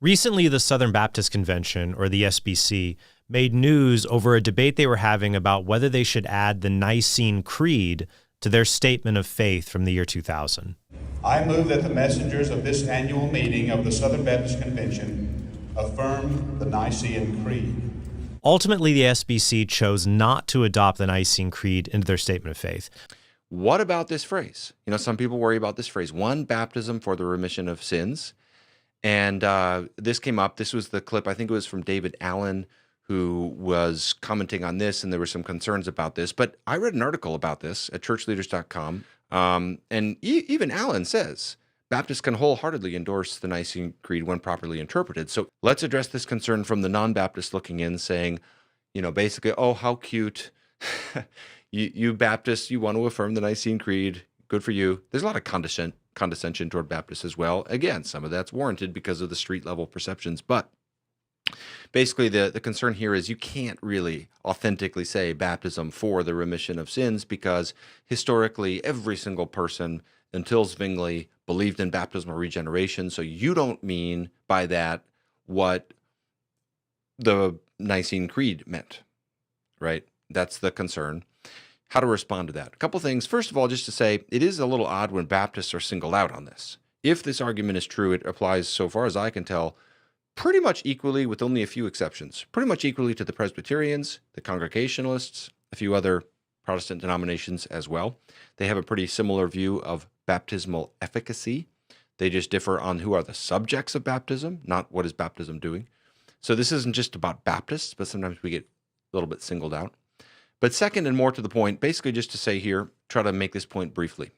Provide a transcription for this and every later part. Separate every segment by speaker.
Speaker 1: Recently, the Southern Baptist Convention, or the SBC, made news over a debate they were having about whether they should add the Nicene Creed to their statement of faith from the year 2000.
Speaker 2: I move that the messengers of this annual meeting of the Southern Baptist Convention affirm the Nicene Creed.
Speaker 1: Ultimately, the SBC chose not to adopt the Nicene Creed into their statement of faith.
Speaker 3: What about this phrase? You know, some people worry about this phrase, one baptism for the remission of sins. And this came up. This was the clip, I think it was from David Allen, who was commenting on this, and there were some concerns about this. But I read an article about this at churchleaders.com, and even Allen says Baptists can wholeheartedly endorse the Nicene Creed when properly interpreted. So let's address this concern from the non-Baptist looking in, saying, you know, basically, oh, how cute. you Baptists, you want to affirm the Nicene Creed. Good for you. There's a lot of condescension toward Baptists as well. Again, some of that's warranted because of the street level perceptions, but basically the concern here is you can't really authentically say baptism for the remission of sins because historically every single person until Zwingli believed in baptismal regeneration, so you don't mean by that what the Nicene Creed meant, right? That's the concern. How to respond to that? A couple things. First of all, just to say, it is a little odd when Baptists are singled out on this. If this argument is true, it applies, so far as I can tell, pretty much equally, with only a few exceptions, pretty much equally to the Presbyterians, the Congregationalists, a few other Protestant denominations as well. They have a pretty similar view of baptismal efficacy. They just differ on who are the subjects of baptism, not what is baptism doing. So this isn't just about Baptists, but sometimes we get a little bit singled out. But second, and more to the point, basically just to say here, try to make this point briefly.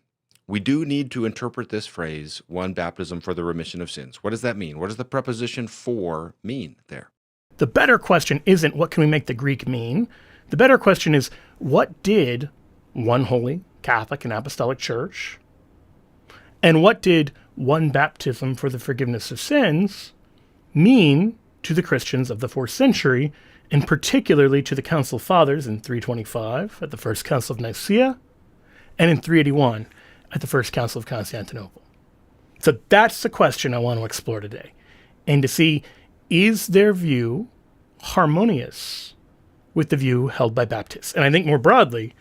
Speaker 3: We do need to interpret this phrase, one baptism for the remission of sins. What does that mean? What does the preposition for mean there?
Speaker 4: The better question isn't what can we make the Greek mean? The better question is, what did one holy, Catholic, and Apostolic Church, and what did one baptism for the forgiveness of sins mean to the Christians of the 4th century, and particularly to the Council Fathers in 325 at the First Council of Nicea, and in 381 at the First Council of Constantinople. So that's the question I want to explore today, and to see, is their view harmonious with the view held by Baptists, and I think more broadly,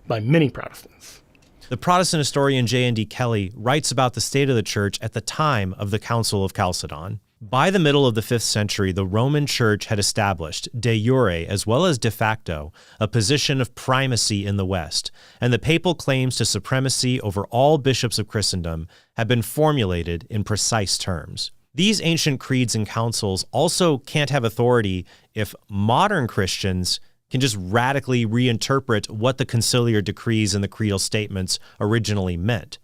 Speaker 4: by many Protestants.
Speaker 1: The Protestant historian J.N.D. Kelly writes about the state of the church at the time of the Council of Chalcedon. By the middle of the 5th century, the Roman Church had established, de jure as well as de facto, a position of primacy in the West, and the papal claims to supremacy over all bishops of Christendom had been formulated in precise terms. These ancient creeds and councils also can't have authority if modern Christians can just radically reinterpret what the conciliar decrees and the creedal statements originally meant.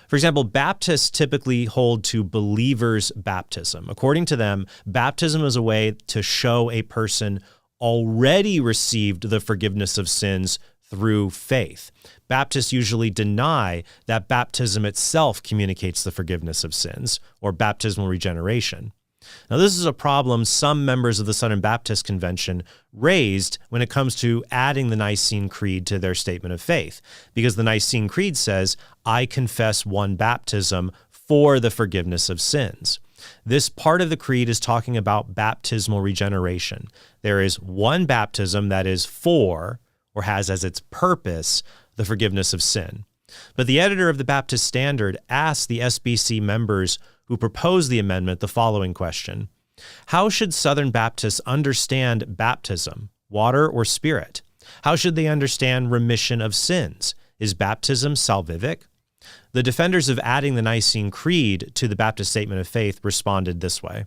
Speaker 1: For example, Baptists typically hold to believers' baptism. According to them, baptism is a way to show a person already received the forgiveness of sins through faith. Baptists usually deny that baptism itself communicates the forgiveness of sins, or baptismal regeneration. Now, this is a problem some members of the Southern Baptist Convention raised when it comes to adding the Nicene Creed to their statement of faith, because the Nicene Creed says, I confess one baptism for the forgiveness of sins. This part of the creed is talking about baptismal regeneration. There is one baptism that is for, or has as its purpose, the forgiveness of sin. But the editor of the Baptist Standard asked the SBC members who proposed the amendment the following question: how should Southern Baptists understand baptism, water or spirit? How should they understand remission of sins? Is baptism salvific? The defenders of adding the Nicene Creed to the Baptist Statement of Faith responded this way: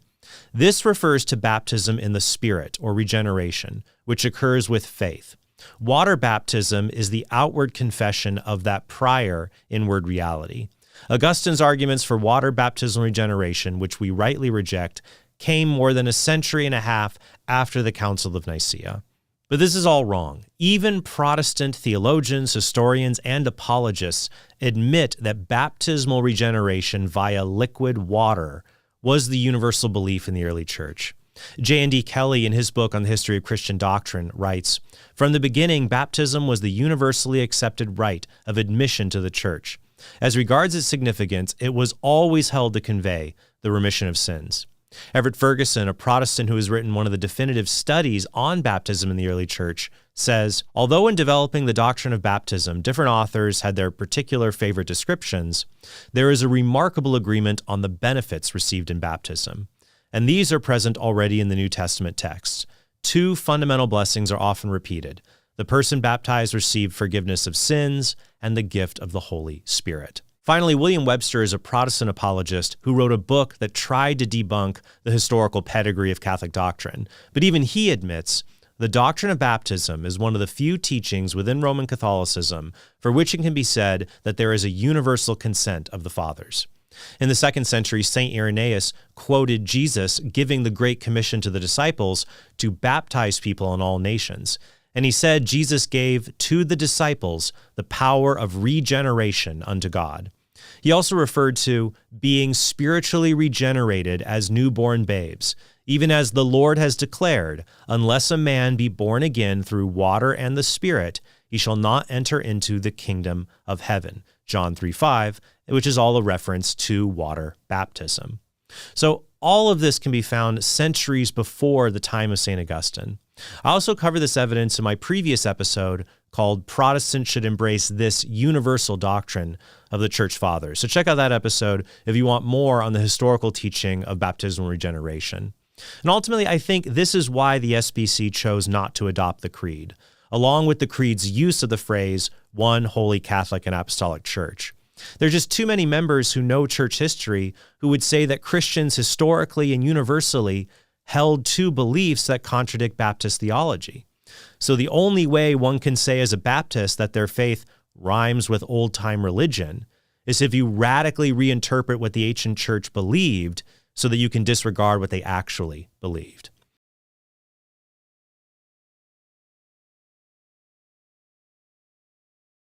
Speaker 1: this refers to baptism in the Spirit, or regeneration, which occurs with faith. Water baptism is the outward confession of that prior inward reality. Augustine's arguments for water baptismal regeneration, which we rightly reject, came more than a century and a half after the Council of Nicea. But this is all wrong. Even Protestant theologians, historians, and apologists admit that baptismal regeneration via liquid water was the universal belief in the early church. J.N.D. Kelly, in his book on the history of Christian doctrine, writes, from the beginning, baptism was the universally accepted rite of admission to the church. As regards its significance, it was always held to convey the remission of sins. Everett Ferguson, a Protestant who has written one of the definitive studies on baptism in the early church, says, although in developing the doctrine of baptism, different authors had their particular favorite descriptions, there is a remarkable agreement on the benefits received in baptism. And these are present already in the New Testament texts. Two fundamental blessings are often repeated. The person baptized received forgiveness of sins and the gift of the Holy Spirit. Finally, William Webster is a Protestant apologist who wrote a book that tried to debunk the historical pedigree of Catholic doctrine. But even he admits the doctrine of baptism is one of the few teachings within Roman Catholicism for which it can be said that there is a universal consent of the fathers. In the 2nd century, St. Irenaeus quoted Jesus giving the Great Commission to the disciples to baptize people in all nations. And he said Jesus gave to the disciples the power of regeneration unto God. He also referred to being spiritually regenerated as newborn babes, even as the Lord has declared, unless a man be born again through water and the Spirit, he shall not enter into the kingdom of heaven. John 3:5, which is all a reference to water baptism. So all of this can be found centuries before the time of St. Augustine. I also cover this evidence in my previous episode called Protestants Should Embrace This Universal Doctrine of the Church Fathers. So check out that episode if you want more on the historical teaching of baptismal regeneration. And ultimately, I think this is why the SBC chose not to adopt the Creed, along with the Creed's use of the phrase, one holy Catholic and Apostolic Church. There are just too many members who know church history who would say that Christians historically and universally held to beliefs that contradict Baptist theology. So the only way one can say as a Baptist that their faith rhymes with old-time religion is if you radically reinterpret what the ancient church believed so that you can disregard what they actually believed.